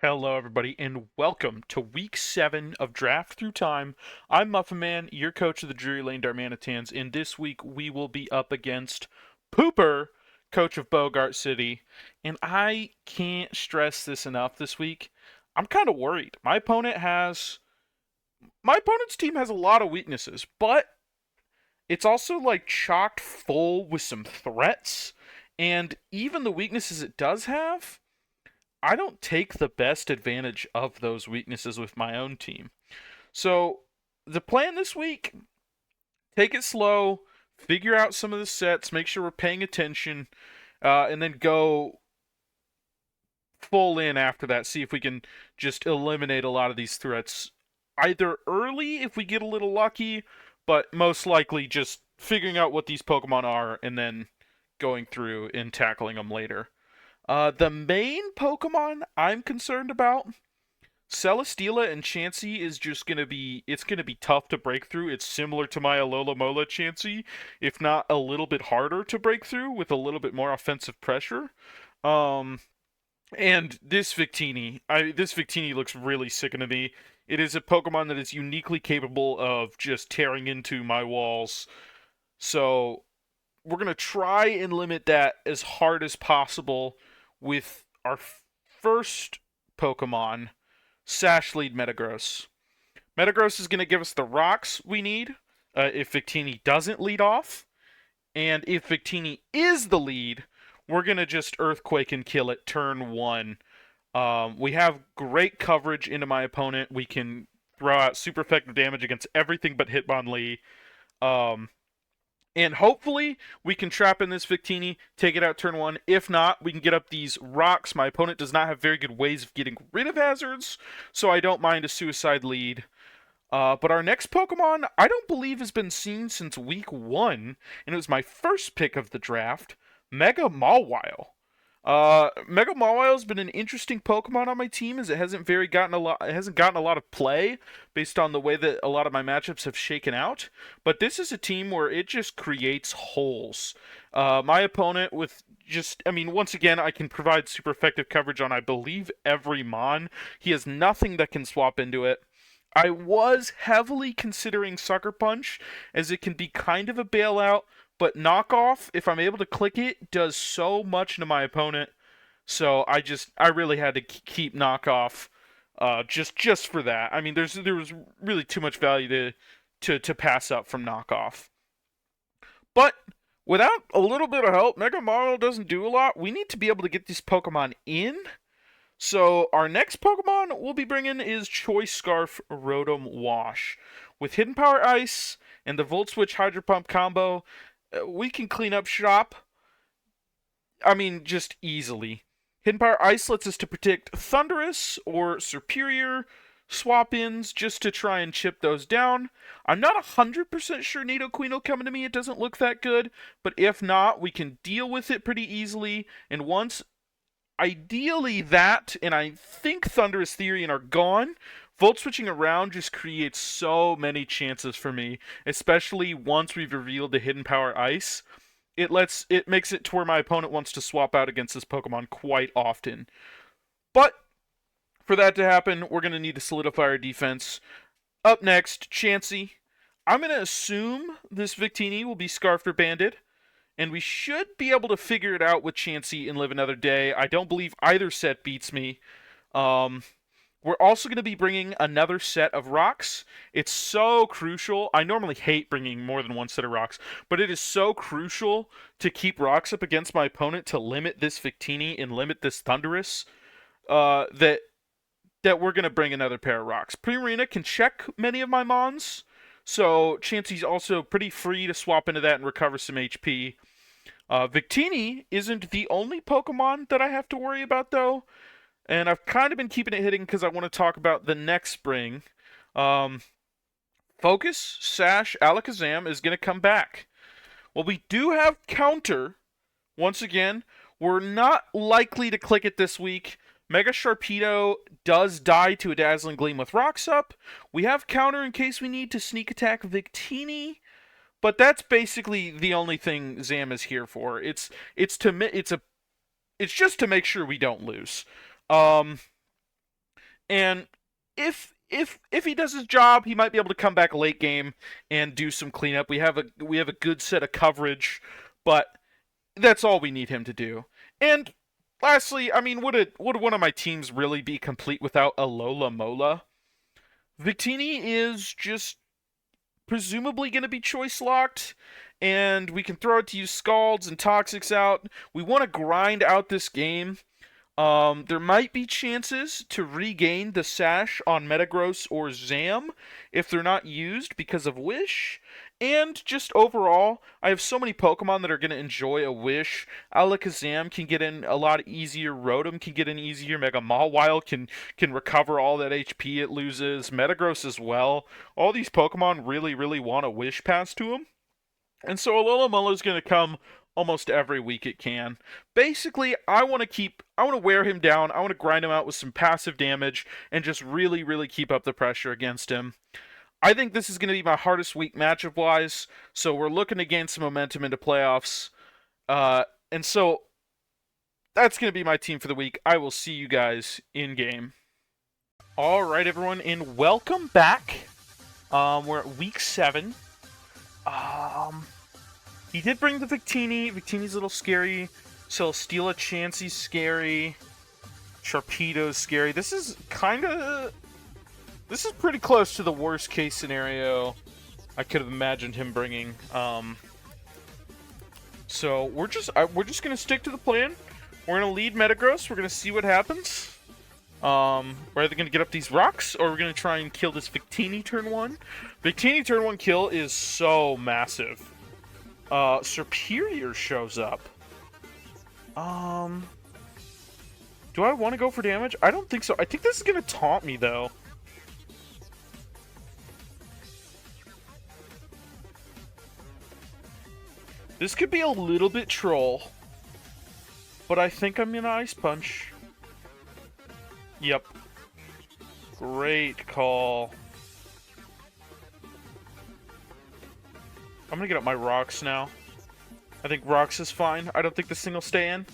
Hello, everybody, and welcome to Week 7 of Draft Through Time. I'm Muffin Man, your coach of the Drury Lane Darmanitans, and this week we will be up against Pooper, coach of Bogart City. And I can't stress this enough this week. I'm kind of worried. My opponent's team has a lot of weaknesses, but it's also like chocked full with some threats. And even the weaknesses it does have, I don't take the best advantage of those weaknesses with my own team. So the plan this week, take it slow, figure out some of the sets, make sure we're paying attention, and then go full in after that. See if we can just eliminate a lot of these threats. Either early if we get a little lucky, but most likely just figuring out what these Pokemon are and then going through and tackling them later. The main Pokemon I'm concerned about, Celesteela and Chansey is just gonna be tough to break through. It's similar to my Alola Mola Chansey, if not a little bit harder to break through with a little bit more offensive pressure. Um, and this Victini looks really sick to me. It is a Pokemon that is uniquely capable of just tearing into my walls. So we're gonna try and limit that as hard as possible with our first Pokemon, Sash lead Metagross. Metagross is gonna give us the rocks we need if Victini doesn't lead off, and if Victini is the lead, we're gonna just Earthquake and kill it turn one. We have great coverage into my opponent. We can throw out super effective damage against everything but Hitmonlee. Um, and hopefully we can trap in this Victini, take it out turn one. If not, we can get up these rocks. My opponent does not have very good ways of getting rid of hazards, so I don't mind a suicide lead. But our next Pokemon, I don't believe has been seen since week 1, and it was my first pick of the draft, Mega Mawile. Mega Mawile has been an interesting Pokemon on my team as it hasn't gotten a lot of play based on the way that a lot of my matchups have shaken out. But this is a team where it just creates holes. My opponent once again, I can provide super effective coverage on I believe every Mon. He has nothing that can swap into it. I was heavily considering Sucker Punch as it can be kind of a bailout, but knockoff, if I'm able to click it, does so much to my opponent. So I really had to keep knockoff, just for that. I mean, there was really too much value to pass up from knockoff. But without a little bit of help, Mega Mario doesn't do a lot. We need to be able to get these Pokemon in. So our next Pokemon we'll be bringing is Choice Scarf Rotom Wash. With Hidden Power Ice and the Volt Switch Hydro Pump combo, we can clean up shop. I mean, just easily. Hidden Power Ice lets us to predict Thundurus or Superior swap-ins just to try and chip those down. I'm not 100% sure Nidoqueen will come into me. It doesn't look that good. But if not, we can deal with it pretty easily. And once, ideally that, and I think Thundurus Therian are gone, Volt switching around just creates so many chances for me, especially once we've revealed the Hidden Power Ice. It makes it to where my opponent wants to swap out against this Pokemon quite often. But for that to happen, we're going to need to solidify our defense. Up next, Chansey. I'm going to assume this Victini will be Scarfed or Banded, and we should be able to figure it out with Chansey and live another day. I don't believe either set beats me. We're also going to be bringing another set of rocks. It's so crucial. I normally hate bringing more than one set of rocks, but it is so crucial to keep rocks up against my opponent to limit this Victini and limit this Thundurus. That we're going to bring another pair of rocks. Primarina can check many of my Mons, so Chansey's also pretty free to swap into that and recover some HP. Victini isn't the only Pokemon that I have to worry about, though. And I've kind of been keeping it hidden because I want to talk about the next spring. Focus, Sash, Alakazam is going to come back. Well, we do have Counter. Once again, we're not likely to click it this week. Mega Sharpedo does die to a Dazzling Gleam with Rocks up. We have Counter in case we need to sneak attack Victini. But that's basically the only thing Zam is here for. It's just to make sure we don't lose. Um, And if he does his job, he might be able to come back late game and do some cleanup. We have a good set of coverage, but that's all we need him to do. And lastly, I mean, would one of my teams really be complete without a Lola Mola? Victini is just presumably going to be choice locked, and we can throw it to use Scalds and Toxics out. We want to grind out this game. There might be chances to regain the Sash on Metagross or Zam if they're not used because of Wish. And just overall, I have so many Pokemon that are going to enjoy a Wish. Alakazam can get in a lot easier. Rotom can get in easier. Mega Mawile can recover all that HP it loses. Metagross as well. All these Pokemon really, really want a Wish pass to them. And so Alola is going to come almost every week it can. Basically, I want to wear him down. I want to grind him out with some passive damage and just really, really keep up the pressure against him. I think this is going to be my hardest week matchup-wise, so we're looking to gain some momentum into playoffs. And so that's going to be my team for the week. I will see you guys in-game. All right, everyone, and welcome back. We're at week 7. He did bring the Victini. Victini's a little scary. Celesteela Chansey's scary. Sharpedo's scary. This is pretty close to the worst case scenario I could have imagined him bringing. So we're just gonna stick to the plan. We're gonna lead Metagross. We're gonna see what happens. We're either gonna get up these rocks or we're gonna try and kill this Victini turn 1. Victini turn 1 kill is so massive. Superior shows up. Do I want to go for damage? I don't think so. I think this is gonna taunt me though. This could be a little bit troll, but I think I'm gonna Ice Punch. Yep. Great call. I'm gonna get up my rocks now. I think rocks is fine. I don't think this thing will stay in.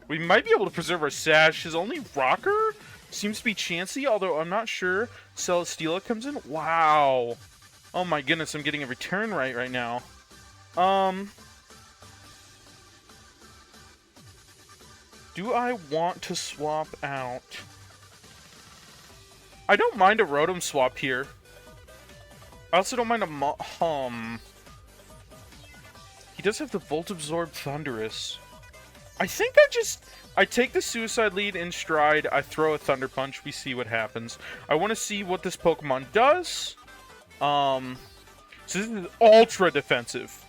We might be able to preserve our Sash. His only rocker seems to be Chansey, although I'm not sure. Celesteela comes in. Wow. Oh my goodness, I'm getting a return right now. Do I want to swap out? I don't mind a Rotom swap here. I also don't mind a He does have the Volt Absorb Thunderous. I think I take the Suicide Lead in stride, I throw a Thunder Punch, we see what happens. I want to see what this Pokemon does. So this is ultra defensive.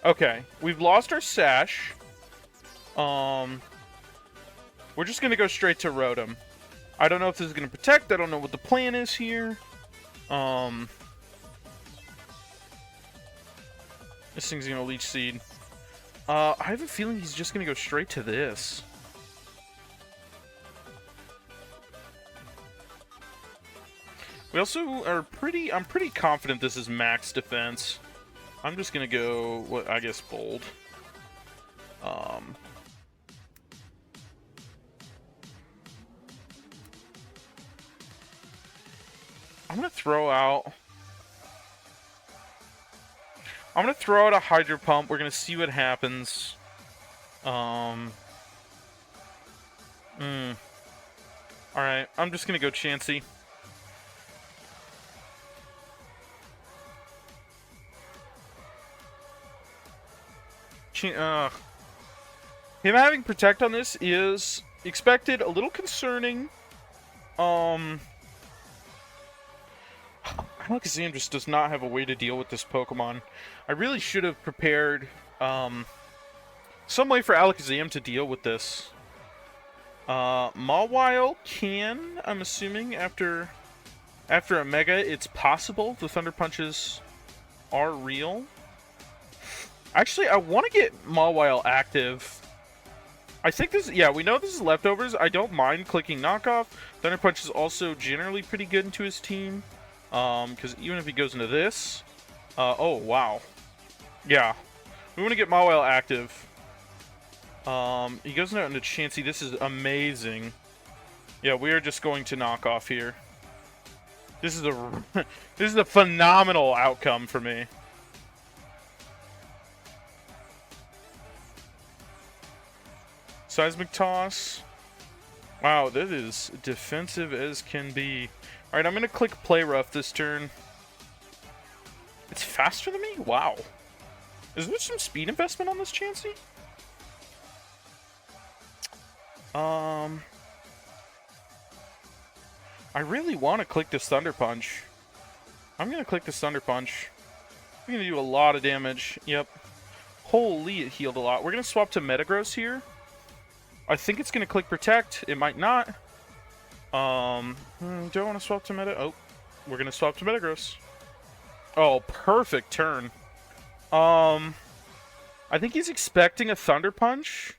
Okay, we've lost our Sash. We're just gonna go straight to Rotom. I don't know if this is gonna protect, I don't know what the plan is here. This thing's gonna Leech Seed. I have a feeling he's just gonna go straight to this. We also are I'm pretty confident this is max defense. I'm just gonna go, I guess, bold. I'm gonna throw out a Hydro Pump. We're gonna see what happens. Alright, I'm just gonna go Chansey. Him having Protect on this is expected, a little concerning. Alakazam just does not have a way to deal with this Pokemon. I really should have prepared some way for Alakazam to deal with this. Mawile can, I'm assuming, after a Mega, it's possible. The Thunder Punches are real. Actually, I want to get Mawile active. I think this, yeah, we know this is leftovers. I don't mind clicking knockoff. Thunder Punch is also generally pretty good into his team. Because even if he goes into this, oh, wow. Yeah. We want to get Mawile active. He goes into Chansey. This is amazing. Yeah, we are just going to knock off here. This is a this is a phenomenal outcome for me. Seismic toss. Wow, that is defensive as can be. All right, I'm gonna click play rough this turn. It's faster than me? Wow. Is there some speed investment on this Chansey? I really want to click this Thunder Punch. I'm going to click this Thunder Punch. I'm going to do a lot of damage. Yep. Holy, it healed a lot. We're going to swap to Metagross here. I think it's going to click Protect. It might not. Do I want to swap to Meta? Oh, we're going to swap to Metagross. Oh, perfect turn. I think he's expecting a Thunder Punch.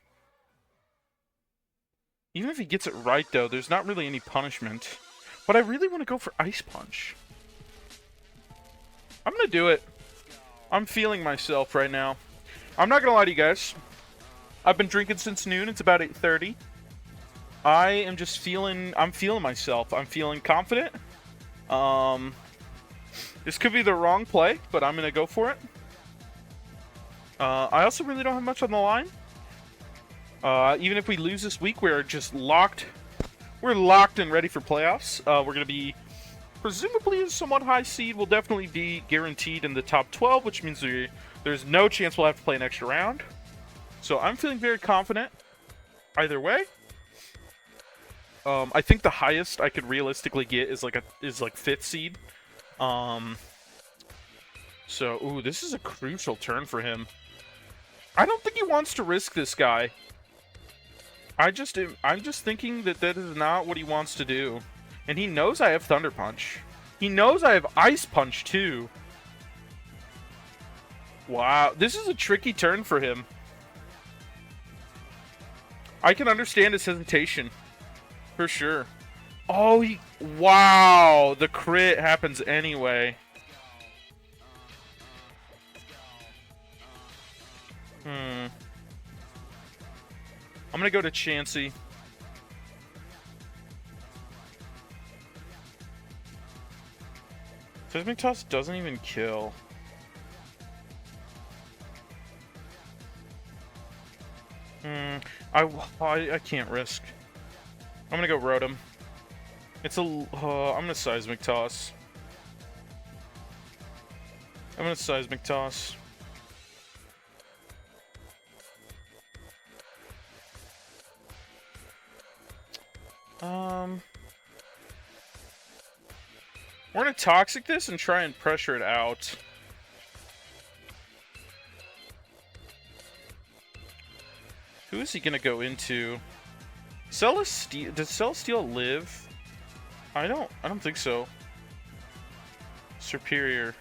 Even if he gets it right, though, there's not really any punishment. But I really want to go for Ice Punch. I'm going to do it. I'm feeling myself right now. I'm not going to lie to you guys. I've been drinking since noon. It's about 8:30. I am just feeling... I'm feeling myself. I'm feeling confident. This could be the wrong play, but I'm going to go for it. I also really don't have much on the line. Even if we lose this week, we're just locked. We're locked and ready for playoffs. We're going to be presumably a somewhat high seed. We'll definitely be guaranteed in the top 12, which means there's no chance we'll have to play an extra round. So I'm feeling very confident either way. I think the highest I could realistically get is like 5th seed. So, ooh, this is a crucial turn for him. I don't think he wants to risk this guy. I'm just thinking that is not what he wants to do. And he knows I have Thunder Punch. He knows I have Ice Punch, too. Wow, this is a tricky turn for him. I can understand his hesitation. For sure. Oh, wow, the crit happens anyway. I'm gonna go to Chansey. Seismic Toss doesn't even kill. I can't risk. I'm gonna go Rotom. It's I'm gonna Seismic Toss. I'm gonna Seismic Toss. We're gonna Toxic this and try and pressure it out. Who is he gonna go into? Celesteal? Does Celesteal live? I don't think so. Superior.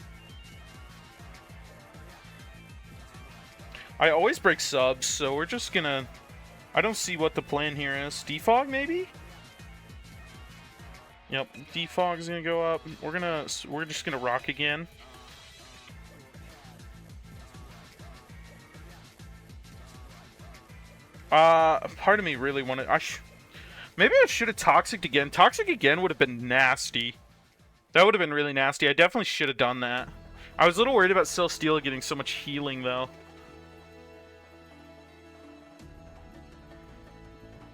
I always break subs, so we're just gonna... I don't see what the plan here is. Defog, maybe? Yep, Defog is gonna go up. We're just gonna rock again. Part of me really wanted... Maybe I should have Toxic again. Toxic again would have been nasty. That would have been really nasty. I definitely should have done that. I was a little worried about Celesteal getting so much healing, though.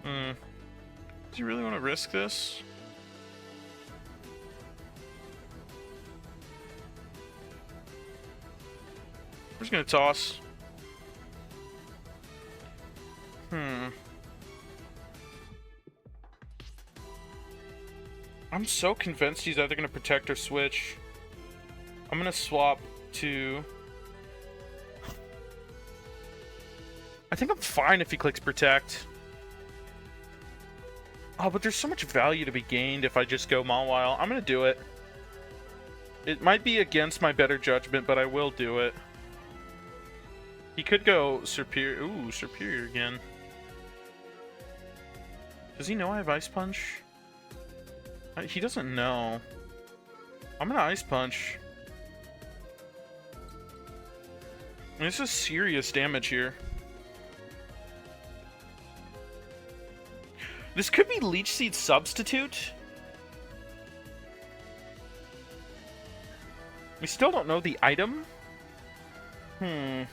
Do you really want to risk this? We're just gonna toss. I'm so convinced he's either gonna protect or switch. I'm gonna swap to... I think I'm fine if he clicks protect. Oh, but there's so much value to be gained if I just go Mawile. I'm gonna do it. It might be against my better judgment, but I will do it. He could go Superior. Ooh, Superior again. Does he know I have Ice Punch? He doesn't know. I'm gonna Ice Punch. This is serious damage here. This could be Leech Seed Substitute. We still don't know the item. We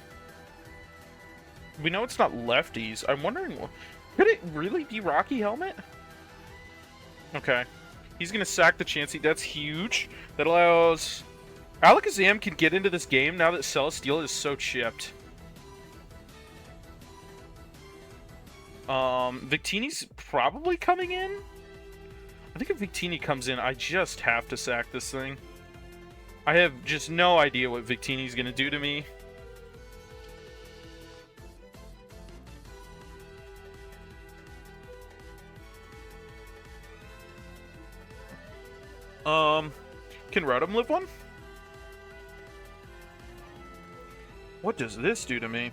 know it's not lefties. I'm wondering, could it really be Rocky Helmet? Okay. He's gonna sack the Chansey. That's huge. That allows... Alakazam can get into this game now that Celesteela is so chipped. Victini's probably coming in? I think if Victini comes in, I just have to sack this thing. I have just no idea what Victini's gonna do to me. Can Rotom live one? What does this do to me?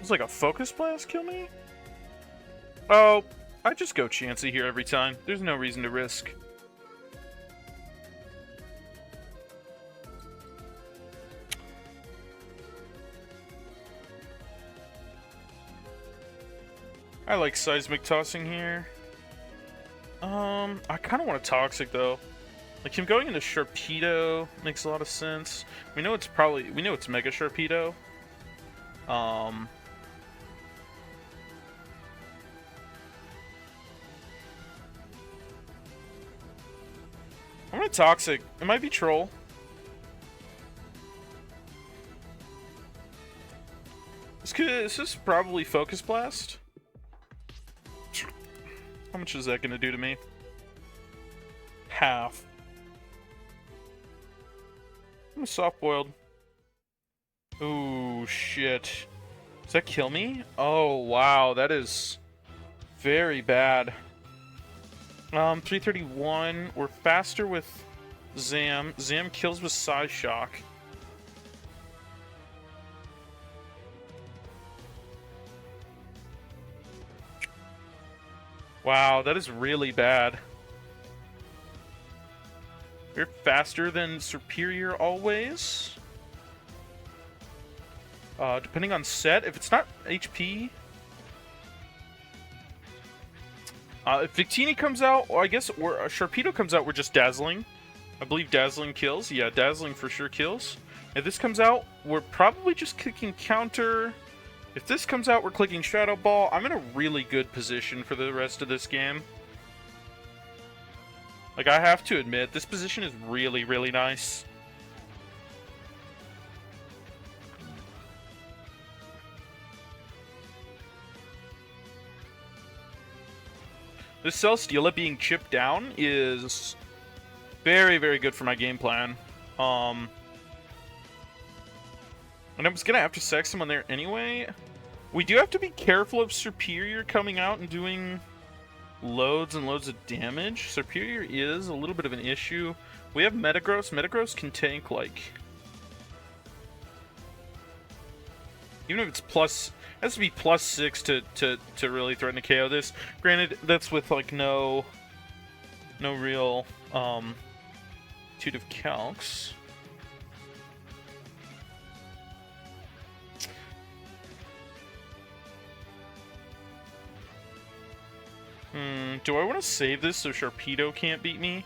It's like a Focus Blast kill me? Oh, I just go Chansey here every time. There's no reason to risk. I like Seismic Tossing here. I kind of want a Toxic though. Like him going into Sharpedo makes a lot of sense. We know it's Mega Sharpedo. I'm gonna Toxic. It might be Troll. This is probably Focus Blast. How much is that gonna do to me? Half. I'm a soft-boiled. Ooh, shit. Does that kill me? Oh, wow. That is very bad. 331. We're faster with Zam. Zam kills with Psy Shock. Wow, that is really bad. We're faster than Superior always. Depending on set, if it's not HP. If Victini comes out, or I guess Sharpedo comes out, we're just Dazzling. I believe Dazzling kills. Yeah, Dazzling for sure kills. If this comes out, we're probably just clicking Counter. If this comes out, we're clicking Shadow Ball. I'm in a really good position for the rest of this game. Like, I have to admit, this position is really, really nice. This Celesteela being chipped down is very, very good for my game plan. And I was gonna have to sack someone there anyway. We do have to be careful of Superior coming out and doing loads and loads of damage. Superior is a little bit of an issue. We have Metagross. Metagross can tank, like... Even if it's plus... It has to be +6 to really threaten to KO this. Granted, that's with, like, no real, intuitive calcs. Do I want to save this so Sharpedo can't beat me?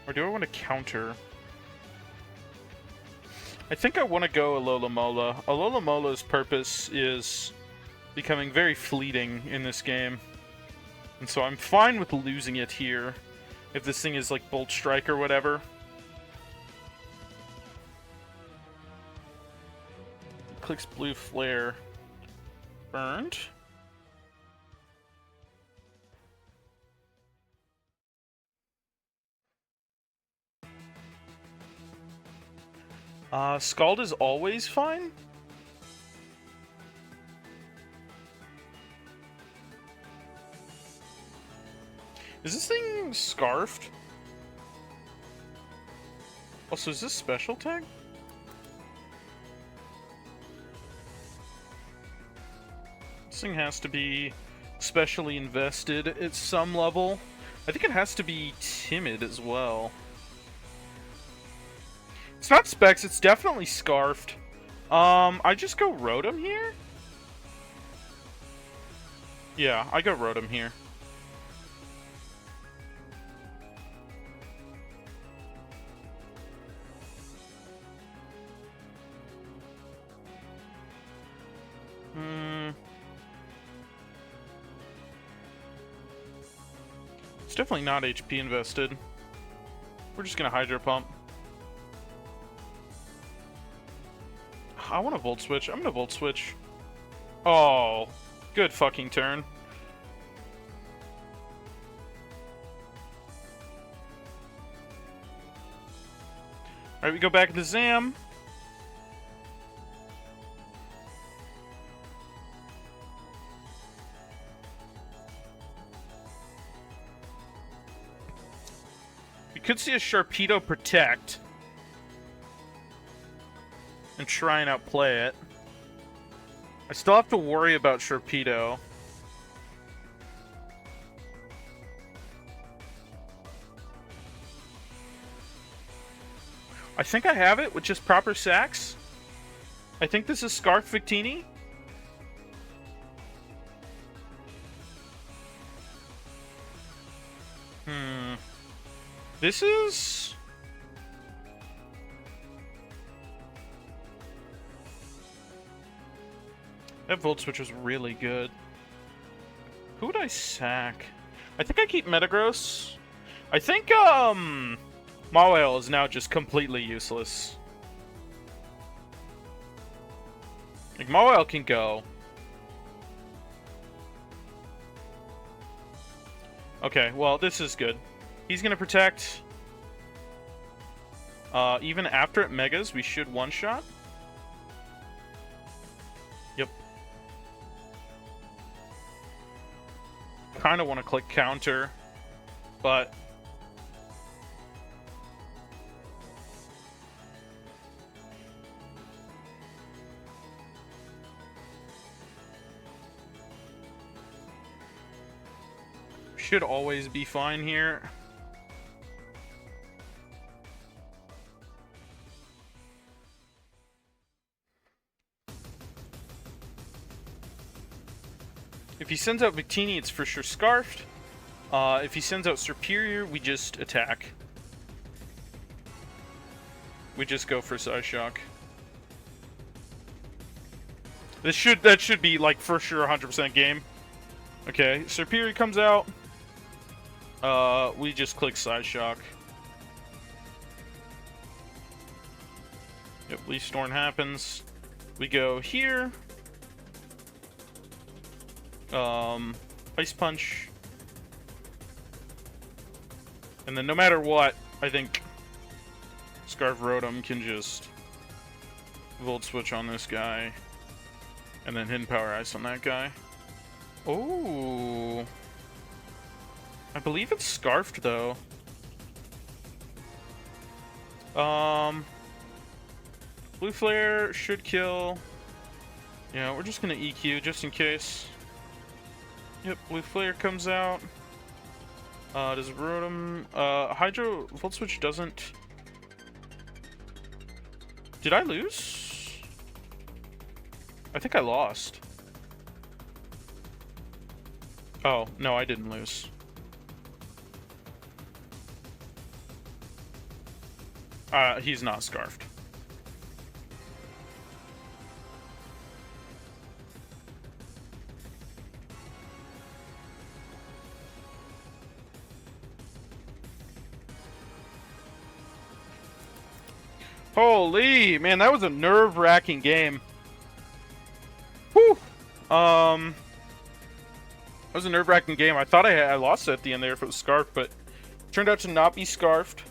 Or do I want to counter? I think I want to go Alola-Mola. Alola-Mola's purpose is becoming very fleeting in this game. And so I'm fine with losing it here. If this thing is like Bolt Strike or whatever. Clicks Blue Flare. Burned. Scald is always fine? Is this thing scarfed? Also, is this special tag? This thing has to be specially invested at some level. I think it has to be timid as well. It's not Specs, it's definitely Scarfed. I just go Rotom here? Yeah, I go Rotom here. It's definitely not HP invested. We're just gonna Hydro Pump. I want to Volt Switch. I'm gonna Volt Switch. Oh, good fucking turn. Alright, we go back to Zam. We could see a Sharpedo Protect and try and outplay it. I still have to worry about Sharpedo. I think I have it with just proper sacks. I think this is Scarf Victini. This is... That Volt Switch was really good. Who would I sack? I think I keep Metagross. I think, Mawile is now just completely useless. Like, Mawile can go. Okay, well, this is good. He's gonna protect. Even after it Megas, we should one-shot. Yep. Kinda wanna click counter, but... should always be fine here. If he sends out Victini, it's for sure Scarfed. If he sends out Serperior, we just attack. We just go for Psyshock. That should be like for sure 100% game. Okay, Serperior comes out. We just click Psyshock. Yep, Leaf Storm happens. We go here. Ice Punch. And then no matter what, I think Scarf Rotom can just Volt Switch on this guy. And then Hidden Power Ice on that guy. Oh. I believe it's Scarfed though. Blue Flare should kill. Yeah, we're just gonna EQ just in case. Yep, Blue Flare comes out. Does Rotom... Hydro Volt Switch doesn't... Did I lose? I think I lost. Oh, no, I didn't lose. He's not Scarfed. Holy, man, that was a nerve-wracking game. Whew. That was a nerve-wracking game. I thought I lost it at the end there if it was Scarfed, but it turned out to not be Scarfed.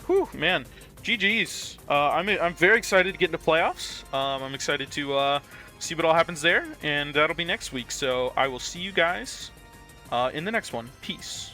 Whew, man. GG's. I'm very excited to get into playoffs. I'm excited to see what all happens there, and that'll be next week. So I will see you guys in the next one. Peace.